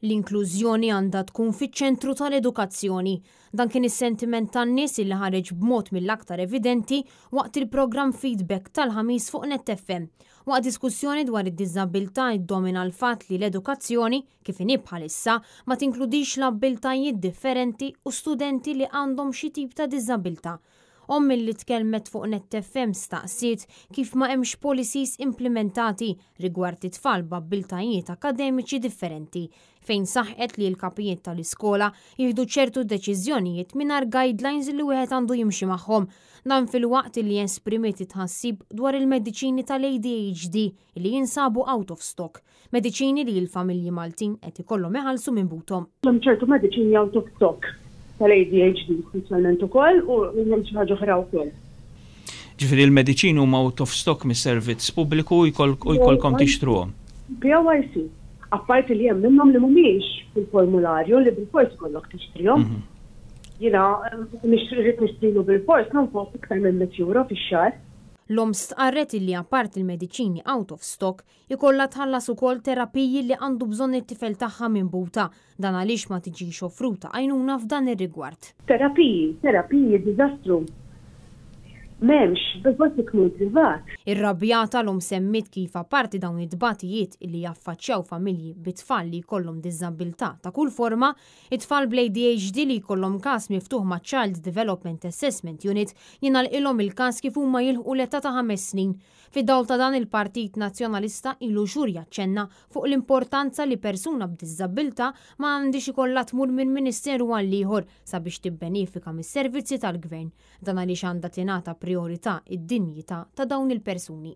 L-inklużjoni għandha tkun fiċ-ċentru tal-edukazzjoni. Dan kien is-sentiment tan-nies li ħareġ b'mod mill-aktar evidenti waqt il-programm Feedback tal-ħamis fuq Net FM. Waqt diskussjoni dwar id-diżabilità iddomina l-fatt li l-edukazzjoni kif inhi bħalissa ma tinkludix l-abbiltajiet differenti u studenti li għandhom xi tip ta' diżabilità. Li tkellmet fuq Net FM staqsiet kif ma hemmx policies implementati rigward it-tfal b'abbiltajiet akademiċi differenti, fejn saħqet li l-kapijiet tal-iskola jieħdu ċertu deċiżjonijiet mingħajr guidelines li wieħed għandu jimxi magħhom. Dan fil-waqt li esprimiet tħassib dwar il-mediċini tal-ADHD li jinsabu out of stock, mediċini li l-familji Maltin qed ikollhom iħallsu minn butom. ċertu mediċini out of stock tal-ADHD speċjalment ukoll u xi ħaġa oħra wkoll. Ġifieri l-mediċini huma out of stock mis-servizz pubbliku u jkollkom tixtruhom. POIC, apparti li hemm minnhom li mhumiex fil-formularju li bil-fors kollok tixtrihom. Jiena nixtrid nixtrilu bil-fors nonfos iktar minn €100 fix-xahar. L-om stqarret li apart il-mediċini out of stock ikollha tħallas ukoll terapiji li għandu bżonn it-tifel tagħha minn buta, dan għaliex ma tiġix offruta għajnuna f'dan ir-rigward. Terapiji diżastru. M'hemmx bil-fors ikun privat. Ir-rabjata l-om semmit kif apparti dawn id-dbatijiet li jaffaċċjaw familji bit-tfal li jkollhom diżabilità ta' kull forma, it-tfal bl-ADHD li jkollhom każ miftuħ ma' Child Development Assessment Unit jingħalqilhom il-każ kif huma jilħqu l-età ta' 5 snin. Fid-dawl ta' dan il-Partit Nazzjonalista ilu xhur jaċċenna fuq l-importanza li persuna b'diżabilità ma għandix ikollha tmur minn ministeru għal ieħor sabiex tibbenefika mis-servizzi tal-gvern. Dan għaliex għandha tingħata priorità id-dinjità ta' dawn il-persuni.